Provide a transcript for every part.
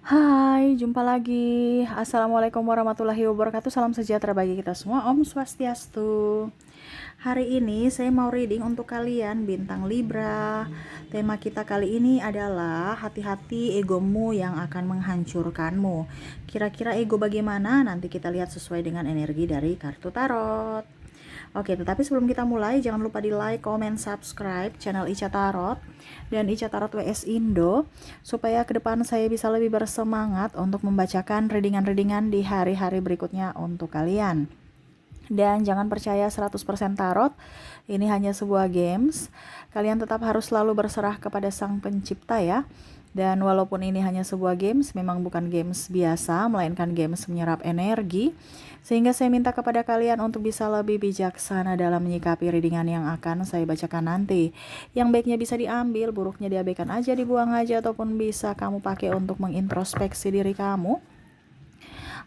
Hai, jumpa lagi. Assalamualaikum warahmatullahi wabarakatuh. Salam sejahtera bagi kita semua. Om Swastiastu. Hari ini saya mau reading untuk kalian bintang Libra. Tema kita kali ini adalah hati-hati egomu yang akan menghancurkanmu. Kira-kira ego bagaimana? Nanti kita lihat sesuai dengan energi dari kartu tarot. Oke, tetapi sebelum kita mulai, jangan lupa di like, comment, subscribe channel Ica Tarot dan Ica Tarot WS Indo, supaya ke depan saya bisa lebih bersemangat untuk membacakan readingan-readingan di hari-hari berikutnya untuk kalian. Dan jangan percaya 100% tarot, ini hanya sebuah games. Kalian tetap harus selalu berserah kepada Sang Pencipta ya. Dan walaupun ini hanya sebuah games, memang bukan games biasa, melainkan games menyerap energi. Sehingga saya minta kepada kalian untuk bisa lebih bijaksana dalam menyikapi readingan yang akan saya bacakan nanti. Yang baiknya bisa diambil, buruknya diabaikan aja, dibuang aja, ataupun bisa kamu pakai untuk mengintrospeksi diri kamu.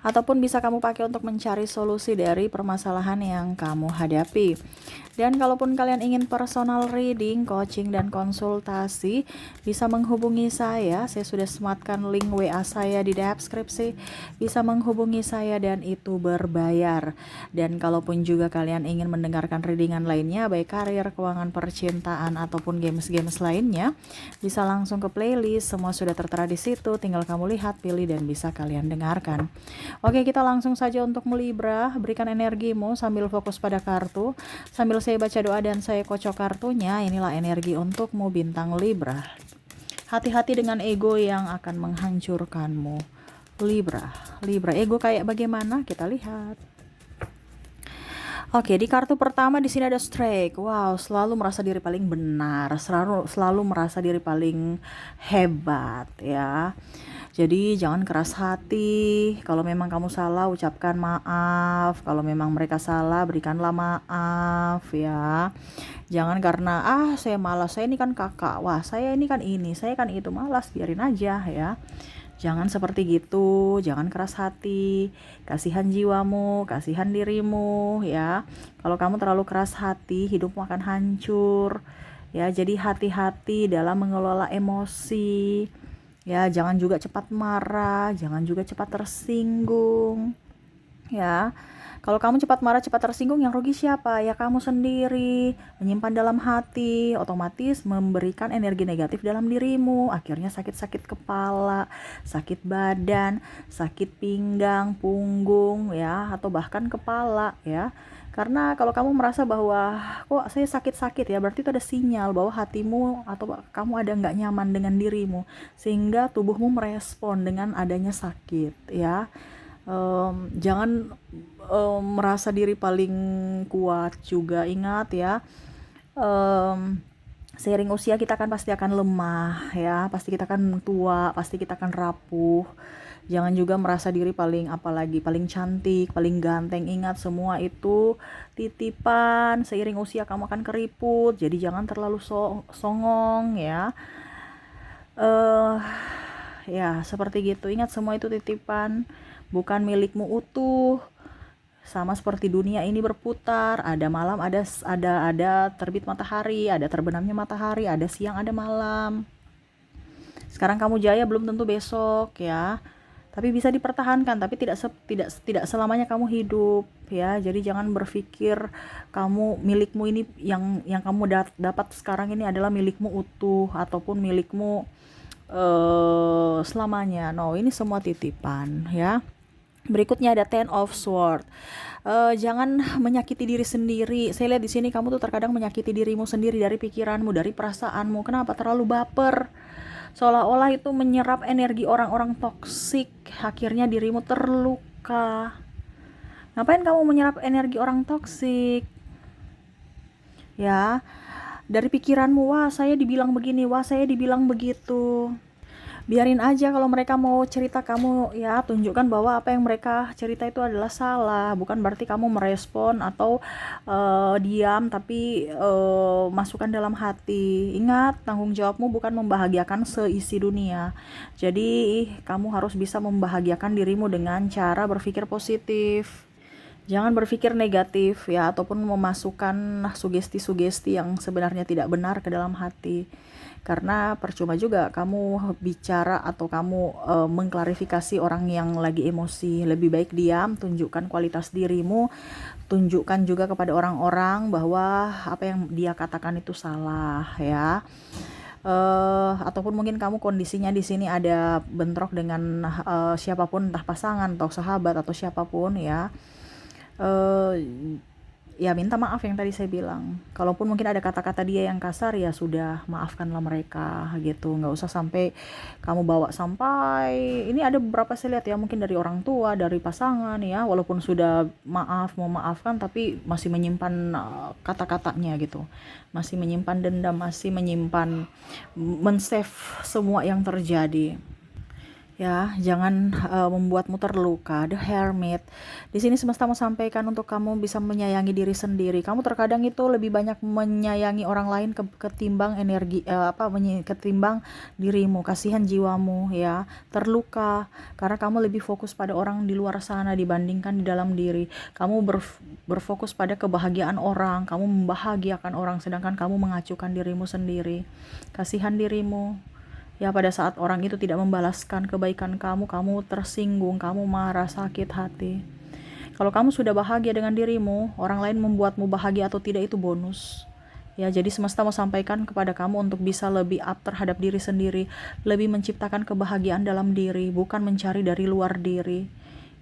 Ataupun bisa kamu pakai untuk mencari solusi dari permasalahan yang kamu hadapi. Dan kalaupun kalian ingin personal reading, coaching, dan konsultasi, bisa menghubungi saya. Saya sudah sematkan link WA saya di deskripsi. Bisa menghubungi saya dan itu berbayar. Dan kalaupun juga kalian ingin mendengarkan readingan lainnya, baik karir, keuangan, percintaan, ataupun games-games lainnya, bisa langsung ke playlist. Semua sudah tertera di situ. Tinggal kamu lihat, pilih, dan bisa kalian dengarkan. Oke, kita langsung saja untuk Libra. Berikan energimu sambil fokus pada kartu. Sambil saya baca doa dan saya kocok kartunya, inilah energi untukmu bintang Libra. Hati-hati dengan ego yang akan menghancurkanmu. Libra, ego kayak bagaimana? Kita lihat. Oke, di kartu pertama di sini ada Strike. Wow, selalu merasa diri paling benar, selalu merasa diri paling hebat ya. Jadi jangan keras hati. Kalau memang kamu salah, ucapkan maaf. Kalau memang mereka salah, berikanlah maaf ya. Jangan karena saya malas, saya ini kan kakak. Wah, saya ini kan ini, saya kan itu, malas, biarin aja ya. Jangan seperti gitu, jangan keras hati. Kasihan jiwamu, kasihan dirimu ya. Kalau kamu terlalu keras hati, hidupmu akan hancur. Ya, jadi hati-hati dalam mengelola emosi. Ya, jangan juga cepat marah, jangan juga cepat tersinggung. Ya, kalau kamu cepat marah, cepat tersinggung, yang rugi siapa? Ya kamu sendiri. Menyimpan dalam hati, otomatis memberikan energi negatif dalam dirimu. Akhirnya sakit-sakit kepala, sakit badan, sakit pinggang, punggung, ya, atau bahkan kepala, ya. Karena kalau kamu merasa bahwa kok saya sakit-sakit ya, berarti itu ada sinyal bahwa hatimu atau kamu ada nggak nyaman dengan dirimu, sehingga tubuhmu merespon dengan adanya sakit ya. Jangan merasa diri paling kuat juga, ingat ya. Seiring usia kita kan pasti akan lemah ya, pasti kita akan tua, pasti kita akan rapuh. Jangan juga merasa diri paling apalagi paling cantik, paling ganteng. Ingat, semua itu titipan. Seiring usia kamu akan keriput, jadi jangan terlalu songong ya. eh Ya, seperti gitu. Ingat, semua itu titipan, bukan milikmu utuh. Sama seperti dunia ini berputar, ada malam, ada terbit matahari, ada terbenamnya matahari, ada siang, ada malam. Sekarang kamu jaya, belum tentu besok ya. Tapi bisa dipertahankan, tapi tidak selamanya kamu hidup ya. Jadi jangan berpikir kamu milikmu ini yang kamu dapat sekarang ini adalah milikmu utuh ataupun milikmu selamanya. No, ini semua titipan ya. Berikutnya ada Ten of Sword. Jangan menyakiti diri sendiri. Saya lihat di sini kamu tuh terkadang menyakiti dirimu sendiri dari pikiranmu, dari perasaanmu. Kenapa? Terlalu baper. Seolah-olah itu menyerap energi orang-orang toksik. Akhirnya dirimu terluka. Ngapain kamu menyerap energi orang toksik? Ya, dari pikiranmu, wah saya dibilang begini, wah saya dibilang begitu. Biarin aja, kalau mereka mau cerita, kamu ya tunjukkan bahwa apa yang mereka cerita itu adalah salah. Bukan berarti kamu merespon atau diam, tapi masukkan dalam hati. Ingat, tanggung jawabmu bukan membahagiakan seisi dunia. Jadi kamu harus bisa membahagiakan dirimu dengan cara berpikir positif. Jangan berpikir negatif ya, ataupun memasukkan sugesti-sugesti yang sebenarnya tidak benar ke dalam hati. Karena percuma juga kamu bicara atau kamu mengklarifikasi orang yang lagi emosi. Lebih baik diam, tunjukkan kualitas dirimu, tunjukkan juga kepada orang-orang bahwa apa yang dia katakan itu salah ya. Ataupun mungkin kamu kondisinya di sini ada bentrok dengan siapapun, entah pasangan atau sahabat atau siapapun ya. eh, Ya minta maaf yang tadi saya bilang. Kalaupun mungkin ada kata-kata dia yang kasar, ya sudah, maafkanlah mereka gitu. Nggak usah sampai kamu bawa sampai ini. Ada beberapa saya lihat ya, mungkin dari orang tua, dari pasangan ya, walaupun sudah maaf, memaafkan, tapi masih menyimpan kata-katanya gitu, masih menyimpan dendam, masih menyimpan, men-save semua yang terjadi. Ya, jangan membuatmu terluka. The Hermit. Di sini semesta mau sampaikan untuk kamu bisa menyayangi diri sendiri. Kamu terkadang itu lebih banyak menyayangi orang lain ketimbang energi ketimbang dirimu. Kasihan jiwamu ya, terluka karena kamu lebih fokus pada orang di luar sana dibandingkan di dalam diri. Kamu berfokus pada kebahagiaan orang, kamu membahagiakan orang sedangkan kamu mengacuhkan dirimu sendiri. Kasihan dirimu. Ya, pada saat orang itu tidak membalaskan kebaikan kamu, kamu tersinggung, kamu marah, sakit hati. Kalau kamu sudah bahagia dengan dirimu, orang lain membuatmu bahagia atau tidak itu bonus. Ya, jadi semesta mau sampaikan kepada kamu untuk bisa lebih up terhadap diri sendiri, lebih menciptakan kebahagiaan dalam diri, bukan mencari dari luar diri.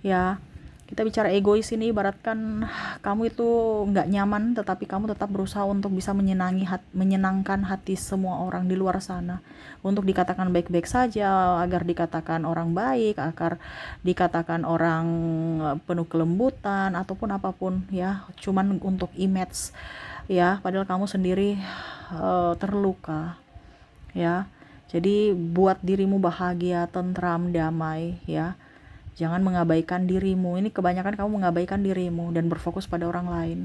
Ya, kita bicara egois ini ibaratkan kamu itu nggak nyaman, tetapi kamu tetap berusaha untuk bisa menyenangkan hati semua orang di luar sana, untuk dikatakan baik-baik saja, agar dikatakan orang baik, agar dikatakan orang penuh kelembutan ataupun apapun ya, cuman untuk image ya, padahal kamu sendiri terluka ya. Jadi buat dirimu bahagia, tentram, damai ya. Jangan mengabaikan dirimu. Ini kebanyakan kamu mengabaikan dirimu dan berfokus pada orang lain.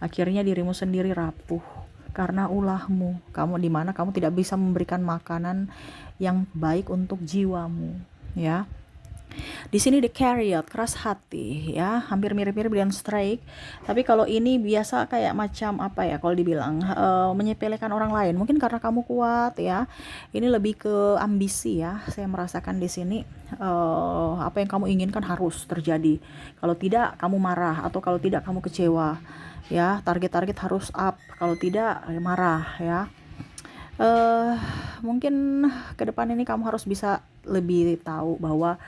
Akhirnya dirimu sendiri rapuh karena ulahmu. Kamu di mana kamu tidak bisa memberikan makanan yang baik untuk jiwamu, ya. Di sini the Chariot, keras hati ya, hampir mirip-mirip dengan Strike. Tapi kalau ini biasa kayak macam apa ya, kalau dibilang menyepelekan orang lain. Mungkin karena kamu kuat ya. Ini lebih ke ambisi ya. Saya merasakan di sini apa yang kamu inginkan harus terjadi. Kalau tidak kamu marah, atau kalau tidak kamu kecewa. Ya, target-target harus up. Kalau tidak marah ya. Mungkin ke depan ini kamu harus bisa lebih tahu bahwa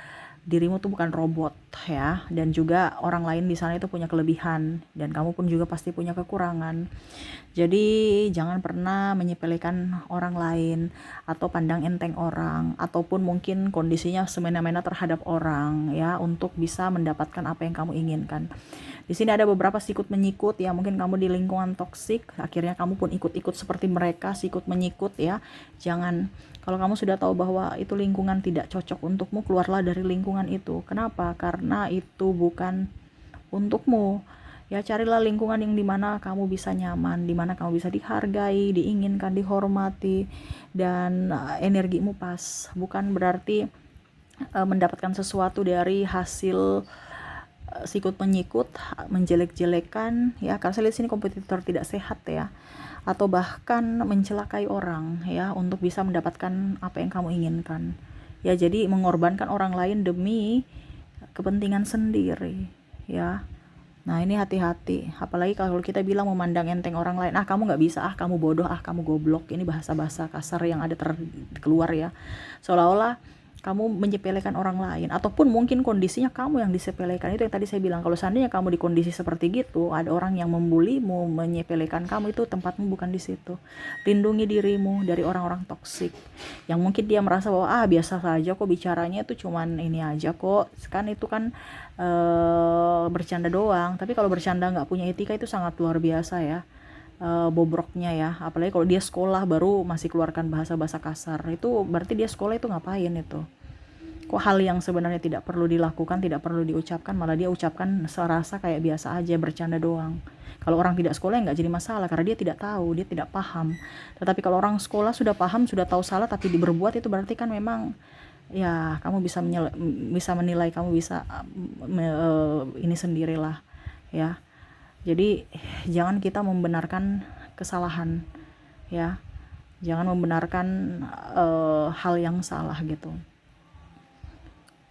dirimu tuh bukan robot ya, dan juga orang lain di sana itu punya kelebihan dan kamu pun juga pasti punya kekurangan. Jadi jangan pernah menyepelekan orang lain atau pandang enteng orang, ataupun mungkin kondisinya semena-mena terhadap orang ya, untuk bisa mendapatkan apa yang kamu inginkan. Di sini ada beberapa sikut menyikut ya, mungkin kamu di lingkungan toksik, akhirnya kamu pun ikut-ikut seperti mereka, sikut menyikut ya. Jangan. Kalau kamu sudah tahu bahwa itu lingkungan tidak cocok untukmu, keluarlah dari lingkungan itu. Kenapa? Karena itu bukan untukmu. Ya, carilah lingkungan yang dimana kamu bisa nyaman, dimana kamu bisa dihargai, diinginkan, dihormati, dan energimu pas. Bukan berarti mendapatkan sesuatu dari hasil sikut menyikut, menjelek-jelekan ya, karena saya lihat sini kompetitor tidak sehat ya, atau bahkan mencelakai orang ya, untuk bisa mendapatkan apa yang kamu inginkan ya. Jadi mengorbankan orang lain demi kepentingan sendiri ya. Nah, ini hati-hati, apalagi kalau kita bilang memandang enteng orang lain, kamu nggak bisa, kamu bodoh, kamu goblok. Ini bahasa-bahasa kasar yang ada keluar ya, seolah-olah kamu menyepelekan orang lain, ataupun mungkin kondisinya kamu yang disepelekan. Itu yang tadi saya bilang, kalau seandainya kamu di kondisi seperti gitu, ada orang yang membulimu, menyepelekan kamu, itu tempatmu bukan di situ. Lindungi dirimu dari orang-orang toksik yang mungkin dia merasa bahwa biasa saja kok, bicaranya itu cuman ini aja kok, kan itu kan bercanda doang. Tapi kalau bercanda nggak punya etika itu sangat luar biasa ya, bobroknya ya. Apalagi kalau dia sekolah baru masih keluarkan bahasa-bahasa kasar, itu berarti dia sekolah itu ngapain itu. Kok hal yang sebenarnya tidak perlu dilakukan, tidak perlu diucapkan, malah dia ucapkan serasa kayak biasa aja, bercanda doang. Kalau orang tidak sekolah nggak jadi masalah, karena dia tidak tahu, dia tidak paham. Tetapi kalau orang sekolah sudah paham, sudah tahu salah, tapi berbuat, itu berarti kan memang ya kamu bisa menilai, kamu bisa ini sendirilah ya. Jadi jangan kita membenarkan kesalahan, ya. Jangan membenarkan hal yang salah gitu.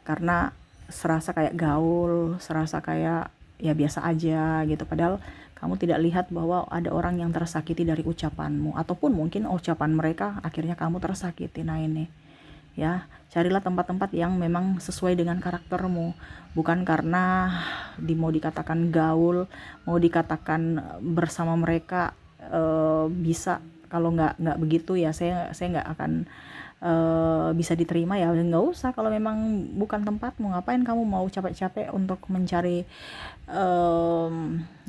Karena serasa kayak gaul, serasa kayak ya biasa aja gitu. Padahal kamu tidak lihat bahwa ada orang yang tersakiti dari ucapanmu, ataupun mungkin ucapan mereka akhirnya kamu tersakiti. Nah ini, ya, carilah tempat-tempat yang memang sesuai dengan karaktermu, bukan karena mau dikatakan gaul, mau dikatakan bersama mereka bisa. Kalau nggak begitu ya saya nggak akan bisa diterima. Ya nggak usah. Kalau memang bukan tempatmu, ngapain kamu mau capek-capek untuk mencari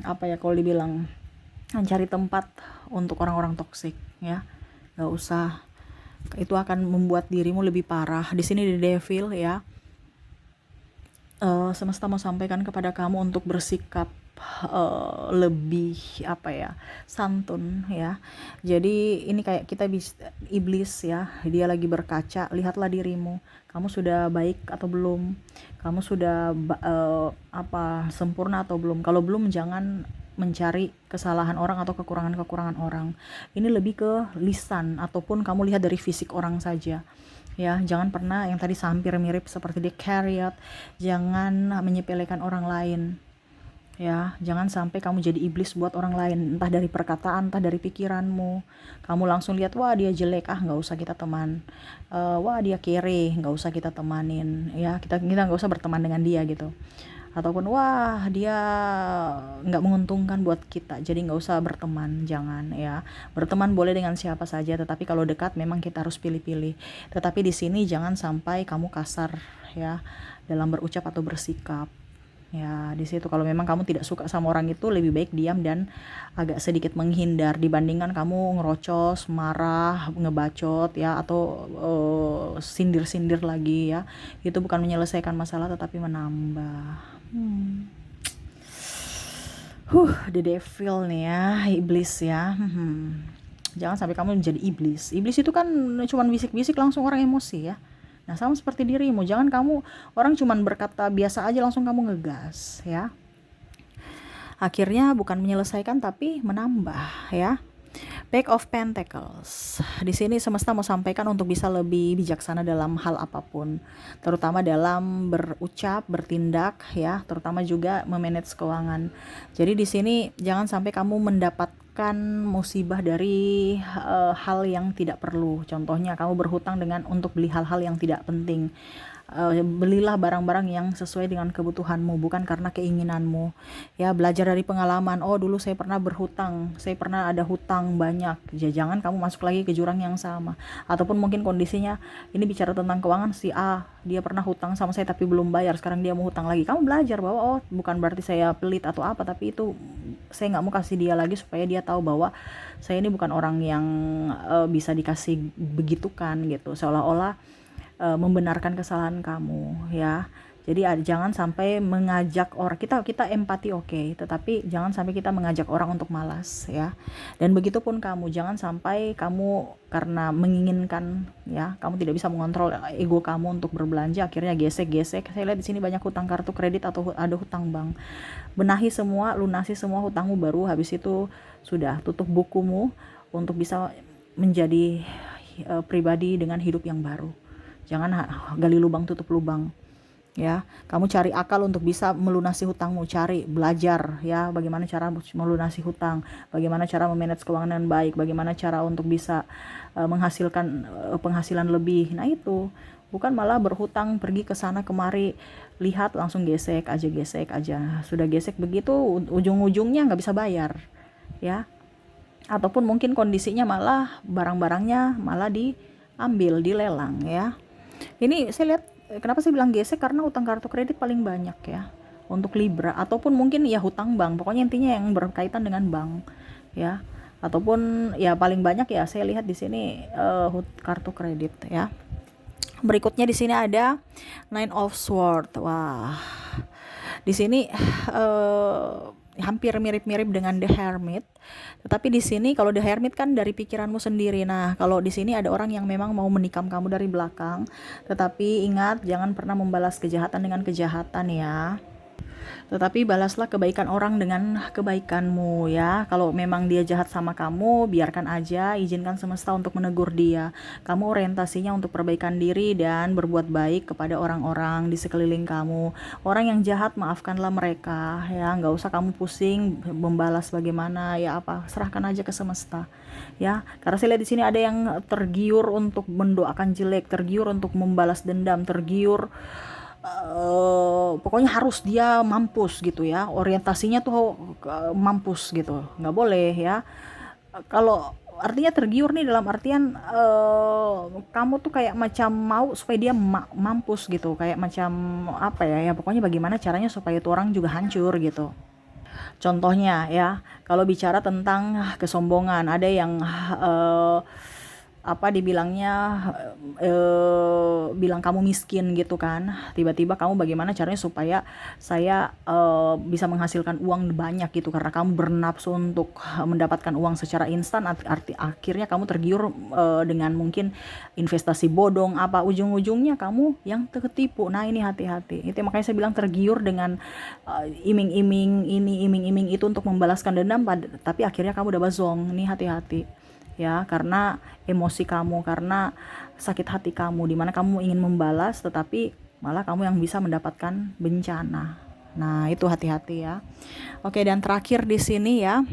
apa ya, kalau dibilang mencari tempat untuk orang-orang toksik, ya nggak usah. Itu akan membuat dirimu lebih parah. Di sini the devil, ya, semesta mau sampaikan kepada kamu untuk bersikap lebih apa ya, santun, ya. Jadi ini kayak kita iblis, ya, dia lagi berkaca. Lihatlah dirimu, kamu sudah baik atau belum, kamu sudah sempurna atau belum. Kalau belum, jangan mencari kesalahan orang atau kekurangan-kekurangan orang. Ini lebih ke lisan, ataupun kamu lihat dari fisik orang saja, ya. Jangan pernah yang tadi hampir mirip seperti di Carriot. Jangan menyepelekan orang lain, ya. Jangan sampai kamu jadi iblis buat orang lain, entah dari perkataan, entah dari pikiranmu. Kamu langsung lihat, wah dia jelek, nggak usah kita teman. Wah dia kere, nggak usah kita temanin, ya. Kita nggak usah berteman dengan dia gitu. Ataupun wah dia nggak menguntungkan buat kita, jadi nggak usah berteman. Jangan, ya. Berteman boleh dengan siapa saja, tetapi kalau dekat memang kita harus pilih-pilih. Tetapi di sini jangan sampai kamu kasar, ya, dalam berucap atau bersikap, ya. Di situ kalau memang kamu tidak suka sama orang itu, lebih baik diam dan agak sedikit menghindar, dibandingkan kamu ngerocos, marah, ngebacot, ya, atau sindir-sindir lagi, ya. Itu bukan menyelesaikan masalah tetapi menambah. The devil nih, ya, iblis, ya. Jangan sampai kamu menjadi iblis. Iblis itu kan cuma bisik-bisik langsung orang emosi, ya. Nah, sama seperti dirimu, jangan kamu orang cuman berkata biasa aja langsung kamu ngegas, ya. Akhirnya bukan menyelesaikan tapi menambah, ya. Page of Pentacles. Di sini semesta mau sampaikan untuk bisa lebih bijaksana dalam hal apapun, terutama dalam berucap, bertindak, ya, terutama juga memanage keuangan. Jadi di sini jangan sampai kamu mendapatkan musibah dari hal yang tidak perlu. Contohnya kamu berhutang untuk beli hal-hal yang tidak penting. Belilah barang-barang yang sesuai dengan kebutuhanmu, bukan karena keinginanmu, ya. Belajar dari pengalaman. Oh, dulu saya pernah berhutang, saya pernah ada hutang banyak, ya. Jangan kamu masuk lagi ke jurang yang sama. Ataupun mungkin kondisinya ini bicara tentang keuangan, si A dia pernah hutang sama saya tapi belum bayar, sekarang dia mau hutang lagi. Kamu belajar bahwa bukan berarti saya pelit atau apa, tapi itu saya nggak mau kasih dia lagi supaya dia tahu bahwa saya ini bukan orang yang bisa dikasih begitukan gitu, seolah-olah membenarkan kesalahan kamu, ya. Jadi jangan sampai mengajak orang, kita empati, oke, tetapi jangan sampai kita mengajak orang untuk malas, ya. Dan begitupun kamu, jangan sampai kamu karena menginginkan, ya, kamu tidak bisa mengontrol ego kamu untuk berbelanja, akhirnya gesek-gesek. Saya lihat di sini banyak hutang kartu kredit atau ada hutang bank. Benahi semua, lunasi semua hutangmu, baru habis itu sudah tutup bukumu untuk bisa menjadi pribadi dengan hidup yang baru. Jangan gali lubang tutup lubang, ya. Kamu cari akal untuk bisa melunasi hutangmu, cari belajar, ya, bagaimana cara melunasi hutang, bagaimana cara memanage keuangan dengan baik, bagaimana cara untuk bisa menghasilkan penghasilan lebih. Nah itu, bukan malah berhutang pergi ke sana kemari, lihat langsung gesek aja. Sudah gesek begitu ujung-ujungnya nggak bisa bayar, ya. Ataupun mungkin kondisinya malah barang-barangnya malah diambil, dilelang, ya. Ini saya lihat, kenapa saya bilang gesek, karena utang kartu kredit paling banyak, ya, untuk Libra. Ataupun mungkin ya hutang bank, pokoknya intinya yang berkaitan dengan bank, ya. Ataupun ya paling banyak ya saya lihat di sini kartu kredit, ya. Berikutnya di sini ada Nine of Swords. Wah, di sini hampir mirip-mirip dengan The Hermit. Tetapi di sini kalau The Hermit kan dari pikiranmu sendiri. Nah, kalau di sini ada orang yang memang mau menikam kamu dari belakang. Tetapi ingat, jangan pernah membalas kejahatan dengan kejahatan, ya. Tetapi balaslah kebaikan orang dengan kebaikanmu ya. Kalau memang dia jahat sama kamu, biarkan aja, izinkan semesta untuk menegur dia. Kamu orientasinya untuk perbaikan diri dan berbuat baik kepada orang-orang di sekeliling kamu. Orang yang jahat, maafkanlah mereka ya. Nggak usah kamu pusing membalas bagaimana ya, apa, serahkan aja ke semesta ya. Karena saya lihat di sini ada yang tergiur untuk mendoakan jelek, tergiur untuk membalas dendam, tergiur pokoknya harus dia mampus gitu ya, orientasinya tuh mampus gitu, nggak boleh ya. Kalau artinya tergiur nih dalam artian kamu tuh kayak macam mau supaya dia mampus gitu, kayak macam apa ya, ya pokoknya bagaimana caranya supaya itu orang juga hancur gitu. Contohnya ya, kalau bicara tentang kesombongan, ada yang apa dibilangnya, bilang kamu miskin gitu kan. Tiba-tiba kamu bagaimana caranya supaya saya bisa menghasilkan uang banyak gitu, karena kamu bernafsu untuk mendapatkan uang secara instan. Akhirnya kamu tergiur dengan mungkin investasi bodong, apa ujung-ujungnya kamu yang tertipu. Nah, ini hati-hati. Itu makanya saya bilang tergiur dengan iming-iming ini, iming-iming itu untuk membalaskan dendam, tapi akhirnya kamu udah bazong. Nih hati-hati ya, karena emosi kamu, karena sakit hati kamu, dimana kamu ingin membalas tetapi malah kamu yang bisa mendapatkan bencana. Nah, itu hati-hati ya. Oke, dan terakhir di sini ya,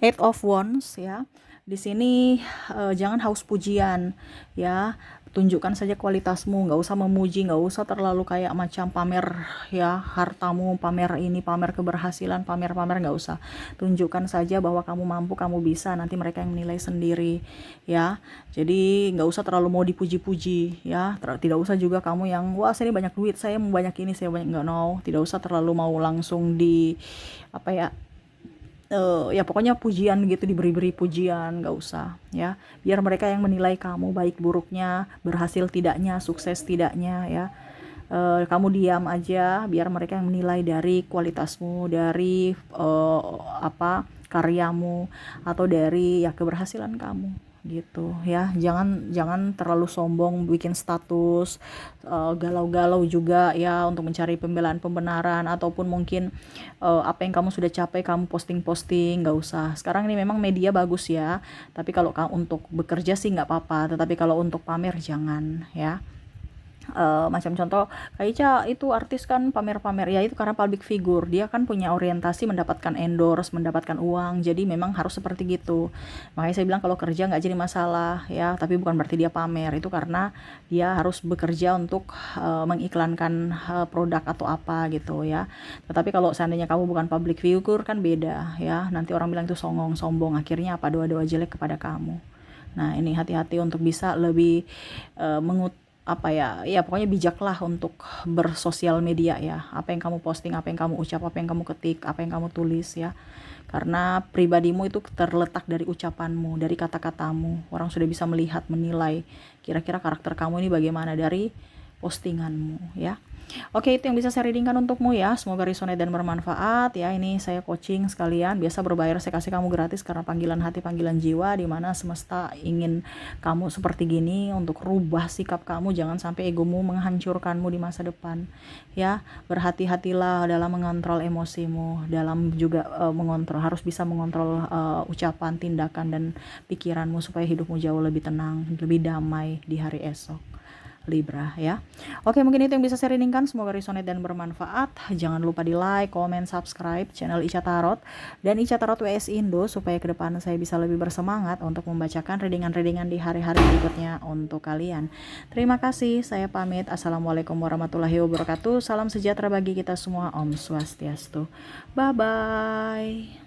Eight of Wands ya. Di sini jangan haus pujian ya. Tunjukkan saja kualitasmu, nggak usah memuji, nggak usah terlalu kayak macam pamer ya hartamu, pamer ini, pamer keberhasilan, pamer-pamer, nggak usah. Tunjukkan saja bahwa kamu mampu, kamu bisa, nanti mereka yang menilai sendiri ya. Jadi nggak usah terlalu mau dipuji-puji ya. Tidak usah juga kamu yang wah saya ini banyak duit, saya mau banyak ini, saya banyak, nggak, no. Tidak usah terlalu mau langsung di apa ya, ya pokoknya pujian gitu, diberi-beri pujian, nggak usah ya. Biar mereka yang menilai kamu baik buruknya, berhasil tidaknya, sukses tidaknya ya. Kamu diam aja, biar mereka yang menilai dari kualitasmu, dari apa karyamu, atau dari ya keberhasilan kamu gitu ya. Jangan terlalu sombong bikin status galau-galau juga ya untuk mencari pembenaran, ataupun mungkin apa yang kamu sudah capai kamu posting-posting, nggak usah. Sekarang ini memang media bagus ya, tapi kalau kamu untuk bekerja sih nggak apa-apa, tetapi kalau untuk pamer jangan ya. Macam contoh Kak Ica itu artis kan pamer-pamer ya, itu karena public figure, dia kan punya orientasi mendapatkan endorse, mendapatkan uang, jadi memang harus seperti gitu. Makanya saya bilang kalau kerja nggak jadi masalah ya, tapi bukan berarti dia pamer, itu karena dia harus bekerja untuk mengiklankan produk atau apa gitu ya. Tetapi kalau seandainya kamu bukan public figure kan beda ya, nanti orang bilang itu songong, sombong, akhirnya apa, doa-doa jelek kepada kamu. Nah, ini hati-hati untuk bisa lebih apa ya, ya pokoknya bijaklah untuk bersosial media ya. Apa yang kamu posting, apa yang kamu ucap, apa yang kamu ketik, apa yang kamu tulis ya. Karena pribadimu itu terletak dari ucapanmu, dari kata-katamu. Orang sudah bisa melihat, menilai kira-kira karakter kamu ini bagaimana dari postinganmu ya. Oke, itu yang bisa saya readingkan untukmu ya. Semoga resonate dan bermanfaat ya. Ini saya coaching sekalian, biasa berbayar, saya kasih kamu gratis karena panggilan hati, panggilan jiwa, dimana semesta ingin kamu seperti gini untuk rubah sikap kamu. Jangan sampai egomu menghancurkanmu di masa depan ya. Berhati-hatilah dalam mengontrol emosimu, dalam juga mengontrol, harus bisa mengontrol ucapan, tindakan, dan pikiranmu supaya hidupmu jauh lebih tenang, lebih damai di hari esok, Libra ya. Oke, mungkin itu yang bisa saya readingkan. Semoga resonate dan bermanfaat. Jangan lupa di like, comment, subscribe channel Ica Tarot dan Ica Tarot WS Indo, supaya ke depan saya bisa lebih bersemangat untuk membacakan readingan-readingan di hari-hari berikutnya untuk kalian. Terima kasih, saya pamit. Assalamualaikum warahmatullahi wabarakatuh. Salam sejahtera bagi kita semua. Om Swastiastu. Bye bye.